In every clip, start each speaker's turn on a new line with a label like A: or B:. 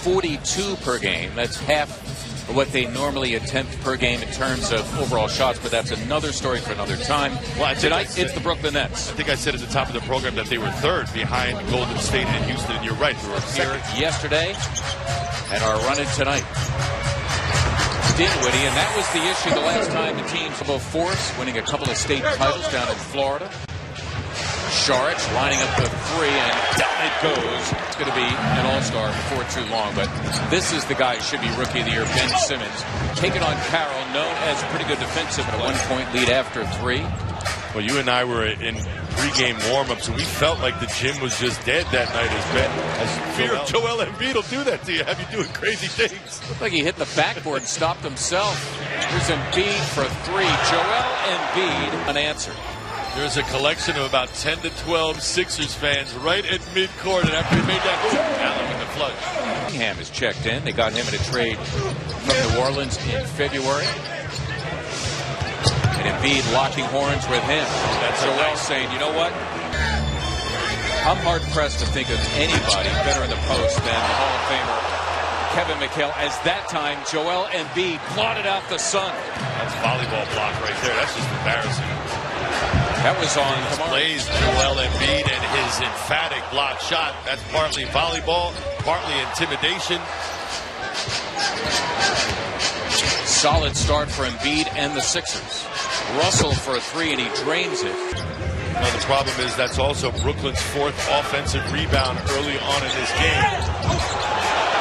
A: 42 per game. That's half of what they normally attempt per game in terms of overall shots, but that's another story for another time.
B: Well,
A: tonight, it's the Brooklyn Nets.
B: I think I said at the top of the program that they were third behind Golden State and Houston, and you're right. They were
A: here yesterday and are running tonight. Dinwiddie, and that was the issue the last time the teams both force, winning a couple of state titles down in Florida. Saric lining up the three, and down it goes. It's going to be an all-star before too long, but this is the guy who should be Rookie of the Year, Ben Simmons. Taking on Carroll, known as a pretty good defensive, a one-point lead after three.
B: Well, you and I were in pregame warm-ups, and we felt like the gym was just dead that night as Ben. As Joel Embiid will do that to you, have you doing crazy things.
A: Looked like he hit the backboard and stopped himself. Here's Embiid for three. Joel Embiid unanswered.
B: There's a collection of about 10 to 12 Sixers fans right at midcourt, and after he made that move, Allen with the flush.
A: Cunningham is checked in. They got him in a trade from New Orleans in February. And Embiid locking horns with him. That's Joel saying, you know what? I'm hard-pressed to think of anybody better in the post than the Hall of Famer Kevin McHale. As that time, Joel Embiid blotted out the sun.
B: That's volleyball block right there. That's just embarrassing.
A: That was on
B: plays Joel Embiid and his emphatic block shot. That's partly volleyball, partly intimidation.
A: Solid start for Embiid and the Sixers. Russell for a three, and he drains it.
B: Now the problem is that's also Brooklyn's fourth offensive rebound early on in this game.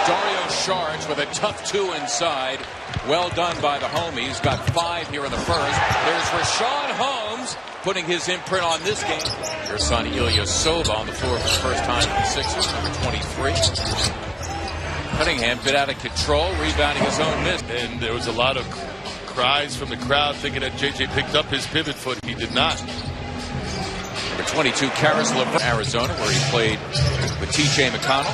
A: Dario Saric with a tough two inside. Well done by the homies. Got 5 here in the first. There's Rashawn Holmes putting his imprint on this game. Your son Ilyasova on the floor for the first time for the Sixers, number 23. Cunningham bit out of control, rebounding his own miss.
B: And there was a lot of cries from the crowd thinking that JJ picked up his pivot foot. He did not.
A: Number 22, Karis LeVert, Arizona, where he played with T.J. McConnell.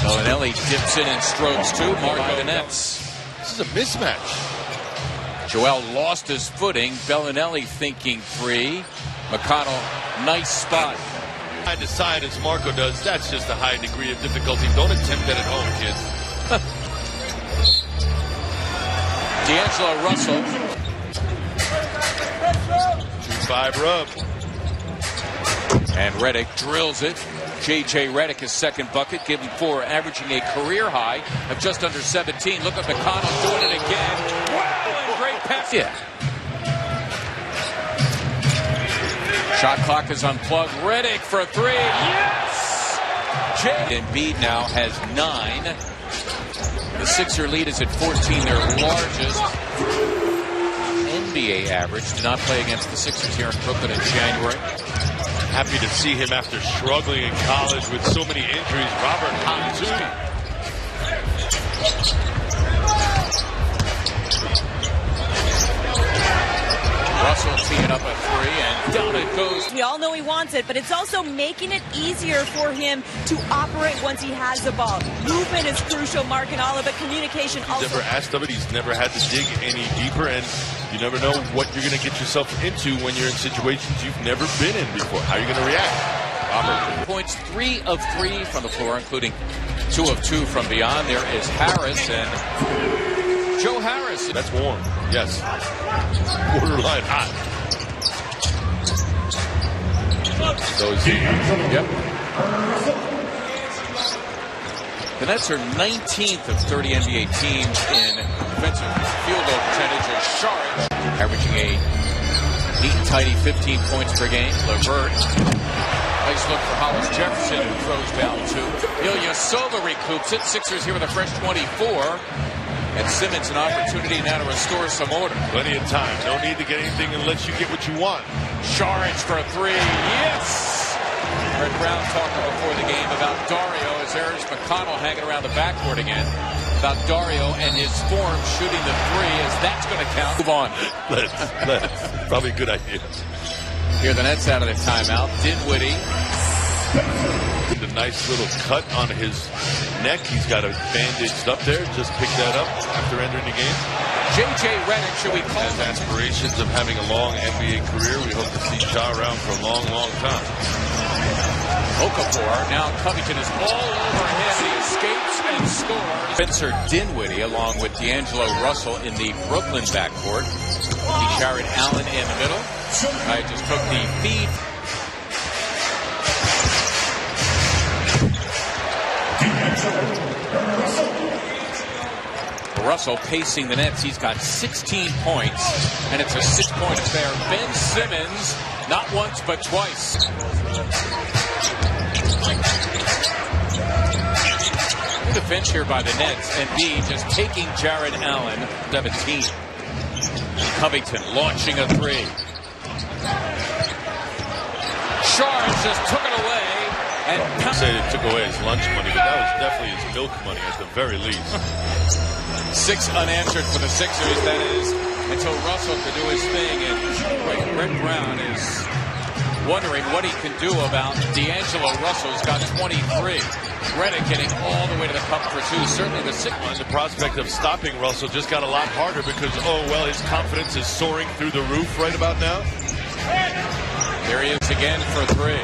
A: Bellinelli dips in and strokes too, marked by the Nets.
B: This is a mismatch.
A: Joel lost his footing. Bellinelli thinking three. McConnell, nice spot.
B: Side to side as Marco does, that's just a high degree of difficulty. Don't attempt that at home, kids.
A: D'Angelo Russell.
B: 2-5 rub.
A: And Redick drills it. J.J. Redick, his second bucket, given 4, averaging a career high of just under 17. Look at McConnell doing it again. Wow, and great pass. Yeah. Shot clock is unplugged. Redick for a three. Yes! Embiid now has 9. The Sixer lead is at 14, their largest NBA average. Did not play against the Sixers here in Brooklyn in January.
B: Happy to see him after struggling in college with so many injuries. Robert Hanzu.
A: Russell teeing up a three, and down it goes.
C: We all know he wants it, but it's also making it easier for him to operate once he has the ball. Movement is crucial, Mark and Olive, but communication also.
B: He's never asked of it. He's never had to dig any deeper, and you never know what you're going to get yourself into when you're in situations you've never been in before. How are you going to react? Robert.
A: Points 3 of 3 from the floor, including 2 of 2 from beyond. There is Harris and Joe Harris.
B: That's warm. Yes. Borderline hot.
A: Yep. The Nets are 19th of 30 NBA teams in defensive field goal percentage as Saric, averaging a neat and tidy 15 points per game. LeVert, nice look for Hollis Jefferson, who throws down 2. Ilyasova recoups it. Sixers here with a fresh 24. And Simmons an opportunity now to restore some order.
B: Plenty of time. No need to get anything unless you get what you want.
A: Saric for a 3. Yes! Heard Brown talking before the game about Dario as there's McConnell hanging around the backcourt again. About Dario and his form shooting the 3 as that's going to count. Move on.
B: Let's. Probably a good idea.
A: Here the Nets out of their timeout. Dinwiddie.
B: A nice little cut on his neck. He's got it bandaged up there. Just picked that up after entering the game.
A: J.J. Redick, should we call
B: him? Has aspirations of having a long NBA career. We hope to see Ja around for a long, long time.
A: Okafor, now Covington is all over him. He escapes and scores. Spencer Dinwiddie along with D'Angelo Russell in the Brooklyn backcourt. He carried Allen in the middle. I just took the feed. Russell pacing the Nets. He's got 16 points, and it's a 6-point affair. Ben Simmons, not once but twice. The bench here by the Nets, and B just taking Jared Allen, 17. Covington launching a three. Shards just took it away. And
B: say they took away his lunch money, but that was definitely his milk money at the very least.
A: 6 unanswered for the Sixers, that is, until Russell could do his thing. And Brett Brown is wondering what he can do about D'Angelo Russell, who's got 23. Redick getting all the way to the cup for 2. Certainly the Sixers.
B: The prospect of stopping Russell just got a lot harder because, his confidence is soaring through the roof right about now.
A: There he is again for 3.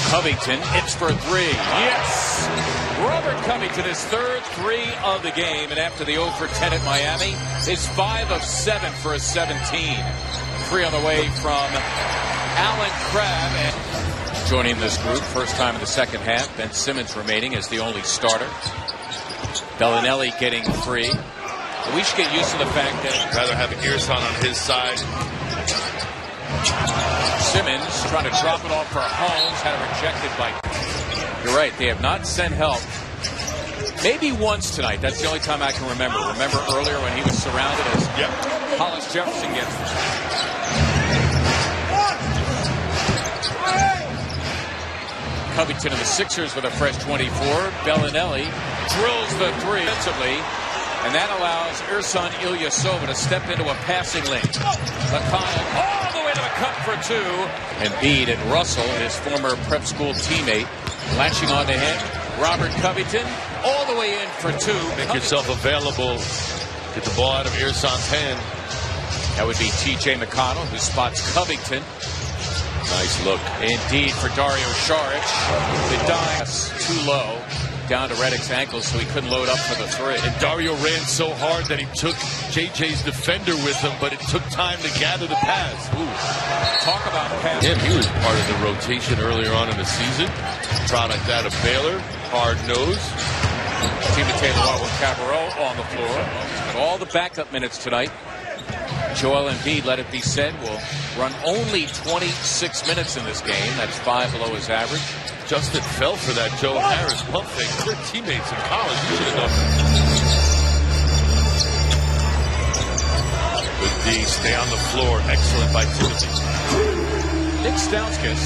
A: Covington hits for 3. Yes! Robert Covington, his third 3 of the game, and after the 0 for 10 at Miami, is 5 of 7 for a 17. 3 on the way from Alan Crabb. And joining this group, first time in the second half. Ben Simmons remaining as the only starter. Bellinelli getting free. We should get used to the fact that
B: rather have Earson on his side.
A: Simmons trying to drop it off for Holmes, had it rejected by. You're right, they have not sent help. Maybe once tonight. That's the only time I can remember. Remember earlier when he was surrounded as Hollis Jefferson gets. Covington and the Sixers with a fresh 24. Bellinelli drills the 3 defensively. And that allows Ersan Ilyasova to step into a passing lane. McConnell all the way to the cup for 2. Embiid and Russell, his former prep school teammate, latching on to him. Robert Covington all the way in for 2.
B: Make yourself available. Get the ball out of Ersan's hand.
A: That would be T.J. McConnell, who spots Covington. Nice look indeed for Dario Saric. The dive too low. Down to Redick's ankle, so he couldn't load up for the 3.
B: And Dario ran so hard that he took JJ's defender with him, but it took time to gather the pass. Ooh.
A: Talk about pass.
B: Yeah, he was part of the rotation earlier on in the season. Product out of Baylor, hard nose.
A: Team to Taylor with Cabarro on the floor. And all the backup minutes tonight. Joel Embiid, let it be said, will run only 26 minutes in this game. That's 5 below his average.
B: Justin fell for that Joe Harris pump fake. We're teammates in college. You should have known. Good D, stay on the floor. Excellent by Timothy.
A: Nick Stauskas.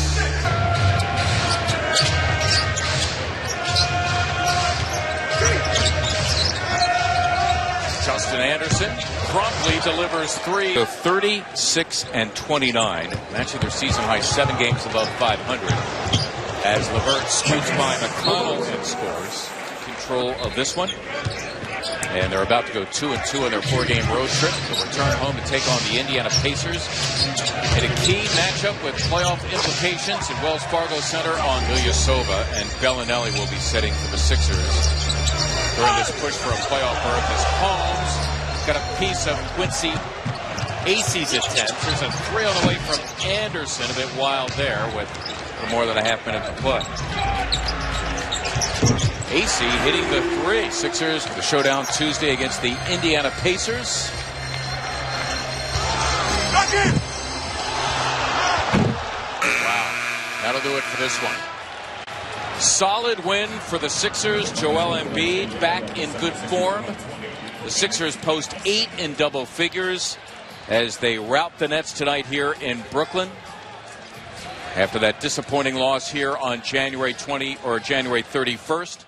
A: Justin Anderson promptly delivers 3 of 36 and 29. Matching their season high 7 games above 500. As LeVert scoots by McConnell and scores. Control of this one. And they're about to go 2-2 in their 4-game road trip. They'll return home to take on the Indiana Pacers in a key matchup with playoff implications at Wells Fargo Center on Ilyasova, and Bellinelli will be setting for the Sixers during this push for a playoff berth as Holmes got a piece of Quincy Acey's attempts. There's a 3 on the way from Anderson, a bit wild there with more than a half minute to play. Acey hitting the 3. Sixers, the showdown Tuesday against the Indiana Pacers. Wow, that'll do it for this one. Solid win for the Sixers. Joel Embiid back in good form. The Sixers post 8 in double figures as they rout the Nets tonight here in Brooklyn. After that disappointing loss here on January 31st.